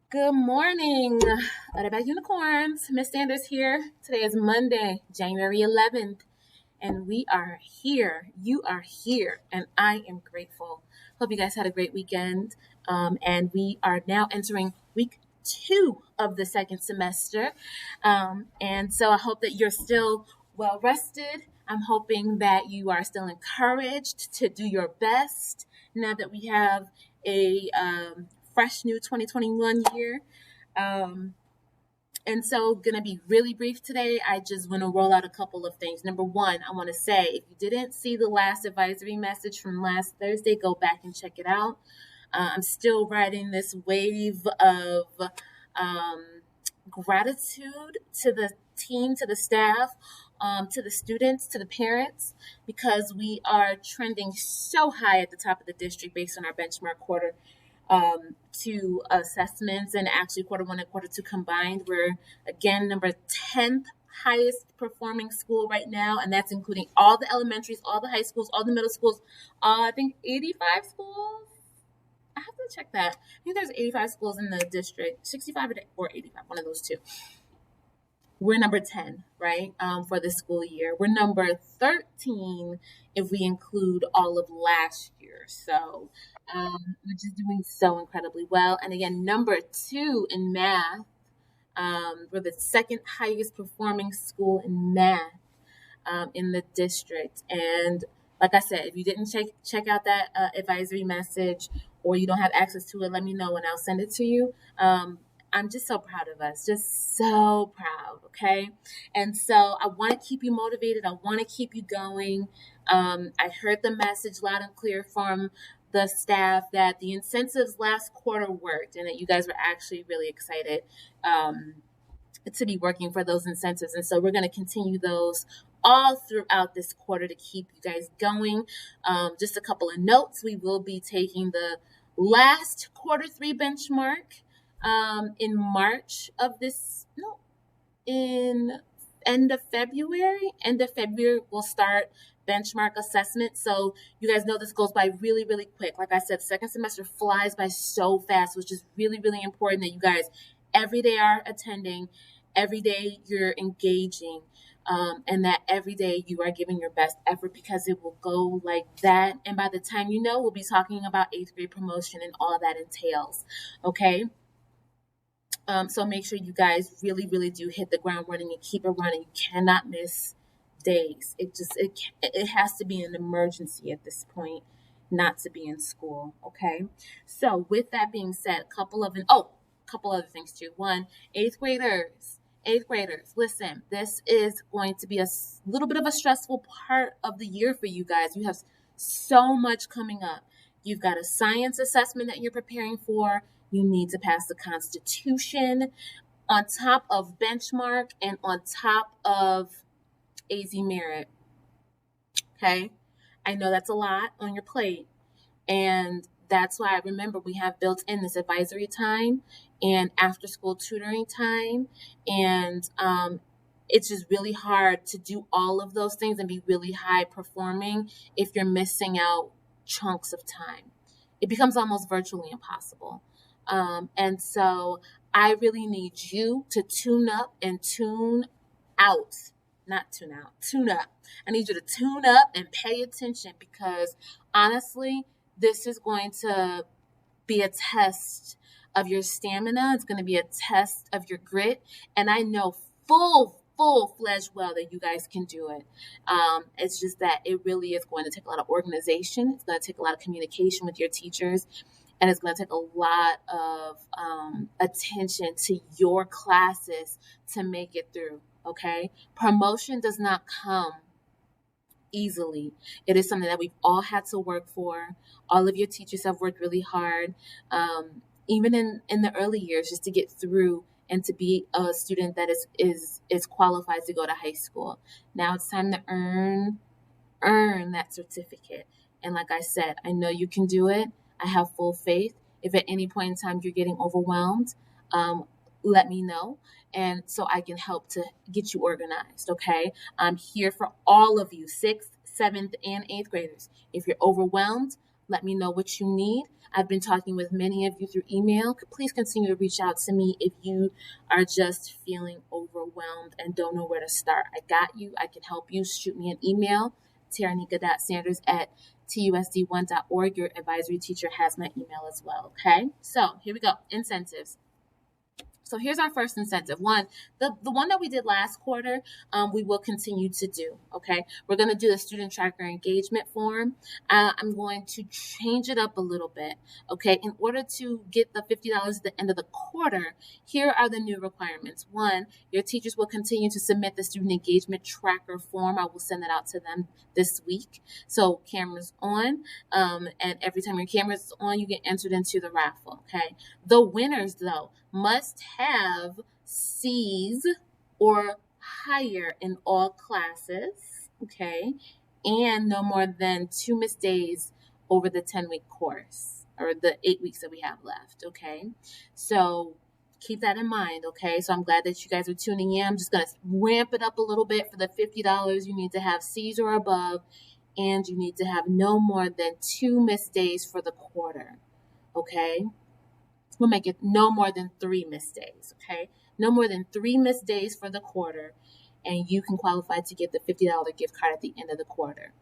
Good morning, Butterback Unicorns. Miss Sanders here. Today is Monday, January 11th, and we are here. You are here, and I am grateful. Hope you guys had a great weekend. And we are now entering week 2 of the second semester. And so I hope that you're still well rested. I'm hoping that you are still encouraged to do your best now that we have a fresh new 2021 year. Um, and so, gonna be really brief today. I just want to roll out a couple of things. Number one, I want to say if you didn't see the last advisory message from last Thursday, go back and check it out. I'm still riding this wave of um, gratitude to the team, to the staff, to the students, to the parents, because we are trending so high at the top of the district based on our benchmark quarter 2 assessments, and actually quarter 1 and quarter 2 combined. We're again number 10th highest performing school right now, and that's including all the elementaries, all the high schools, all the middle schools. I think 85 schools. I have to check that. I think there's 85 schools in the district, 65 or 85, one of those two. We're number 10, right, for the school year. We're number 13 if we include all of last year. So we're just doing so incredibly well. And again, number 2 in math. We're the second highest performing school in math in the district. And like I said, if you didn't check out that advisory message, or you don't have access to it, let me know and I'll send it to you. I'm just so proud of us, just so proud. Okay. And so I want to keep you motivated. I want to keep you going. I heard the message loud and clear from the staff that the incentives last quarter worked and that you guys were actually really excited to be working for those incentives. And so we're going to continue those all throughout this quarter to keep you guys going. Just a couple of notes. We will be taking the last quarter 3 benchmark in March of this, no, in end of February. End of February, we'll start benchmark assessment. So you guys know this goes by really, really quick. Like I said, second semester flies by so fast, which is really, really important that you guys every day are attending, every day you're engaging, and that every day you are giving your best effort, because it will go like that. And by the time you know, we'll be talking about 8th grade promotion and all that entails. Okay. So make sure you guys really, really do hit the ground running and keep it running. You cannot miss days. It has to be an emergency at this point not to be in school. Okay. So with that being said, couple other things too. One, eighth graders, listen, this is going to be a little bit of a stressful part of the year for you guys. You have so much coming up. You've got a science assessment that you're preparing for. You need to pass the Constitution on top of benchmark and on top of AZ Merit. Okay. I know that's a lot on your plate. And that's why I remember we have built in this advisory time and after school tutoring time. And it's just really hard to do all of those things and be really high performing if you're missing out chunks of time. It becomes almost virtually impossible. And so I really need you to tune up and tune out. Not tune out, tune up. I need you to tune up and pay attention, because honestly, this is going to be a test of your stamina. It's going to be a test of your grit. And I know full-fledged well that you guys can do it. It's just that it really is going to take a lot of organization. It's going to take a lot of communication with your teachers. And it's going to take a lot of attention to your classes to make it through. Okay. Promotion does not come easily. It is something that we've all had to work for. All of your teachers have worked really hard, even in the early years, just to get through and to be a student that is qualified to go to high school. Now it's time to earn that certificate. And like I said, I know you can do it. I have full faith. If at any point in time you're getting overwhelmed, let me know. And so I can help to get you organized. Okay. I'm here for all of you, 6th, 7th, and 8th graders. If you're overwhelmed, let me know what you need. I've been talking with many of you through email. Please continue to reach out to me if you are just feeling overwhelmed and don't know where to start. I got you. I can help you. Shoot me an email, taranika.sanders@tusd1.org. Your advisory teacher has my email as well. Okay, so here we go. Incentives. So here's our first incentive. One, the one that we did last quarter, we will continue to do, okay? We're going to do the student tracker engagement form. I'm going to change it up a little bit, okay? In order to get the $50 at the end of the quarter, here are the new requirements. One, your teachers will continue to submit the student engagement tracker form. I will send that out to them this week. So cameras on, and every time your camera is on, you get entered into the raffle, okay? The winners, though, must have C's or higher in all classes, okay, and no more than 2 missed days over the 10-week course, or the 8 weeks that we have left, okay? So keep that in mind, okay? So I'm glad that you guys are tuning in. I'm just going to ramp it up a little bit. For the $50, you need to have C's or above, and you need to have no more than 2 missed days for the quarter, okay? We'll make it no more than 3 missed days, okay? No more than 3 missed days for the quarter, and you can qualify to get the $50 gift card at the end of the quarter,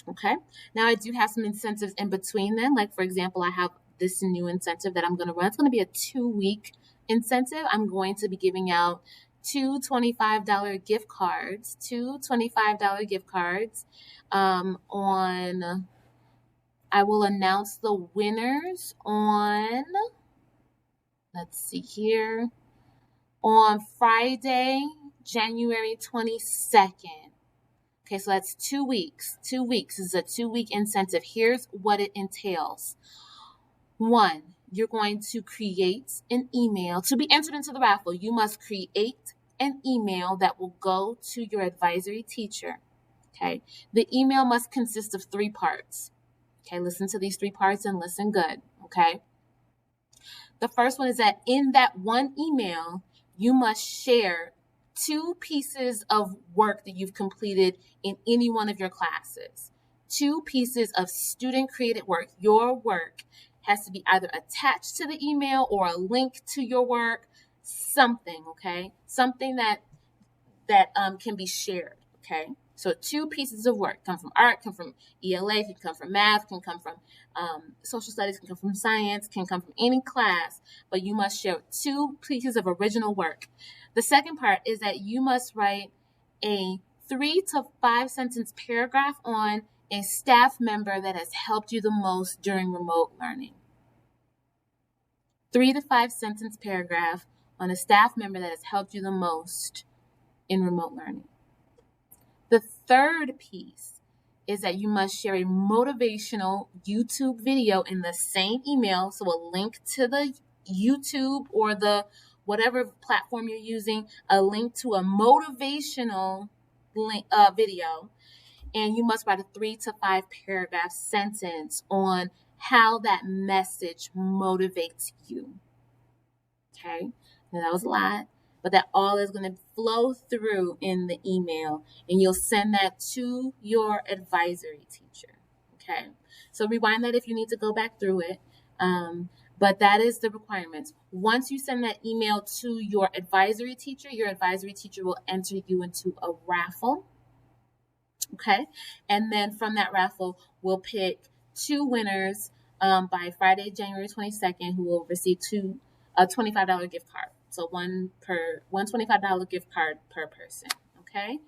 okay? Now, I do have some incentives in between then. Like, for example, I have this new incentive that I'm going to run. It's going to be a 2-week incentive. I'm going to be giving out 2 $25 gift cards, on... I will announce the winners on... Let's see here. On Friday, January 22nd. Okay, so that's 2 weeks. 2 weeks is a 2-week incentive. Here's what it entails. 1, you're going to create an email. To be entered into the raffle, you must create an email that will go to your advisory teacher. Okay, the email must consist of 3 parts. Okay, listen to these 3 parts and listen good. Okay. The first one is that in that one email, you must share 2 pieces of work that you've completed in any one of your classes. 2 pieces of student-created work. Your work has to be either attached to the email or a link to your work, something, okay? Something that can be shared, okay? So 2 pieces of work come from art, come from ELA, can come from math, can come from social studies, can come from science, can come from any class, but you must share 2 pieces of original work. The second part is that you must write a 3 to 5 sentence paragraph on a staff member that has helped you the most during remote learning. 3 to 5 sentence paragraph on a staff member that has helped you the most in remote learning. The third piece is that you must share a motivational YouTube video in the same email. So a link to the YouTube or the whatever platform you're using, a link to a motivational video. And you must write a 3 to 5 paragraph sentence on how that message motivates you. Okay, now that was a lot. But that all is going to flow through in the email, and you'll send that to your advisory teacher, okay? So rewind that if you need to go back through it, but that is the requirements. Once you send that email to your advisory teacher will enter you into a raffle, okay? And then from that raffle, we'll pick 2 winners by Friday, January 22nd, who will receive a $25 gift card. So one $25 gift card per person, okay?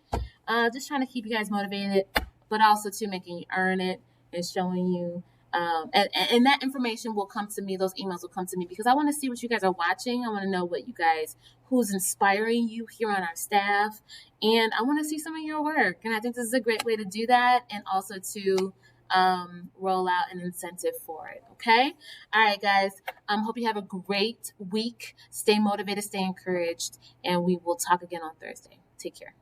Just trying to keep you guys motivated, but also to making you earn it and showing you. And that information will come to me. Those emails will come to me because I want to see what you guys are watching. I want to know who's inspiring you here on our staff. And I want to see some of your work. And I think this is a great way to do that and also to roll out an incentive for it. Okay. All right, guys. Hope you have a great week. Stay motivated, stay encouraged, and we will talk again on Thursday. Take care.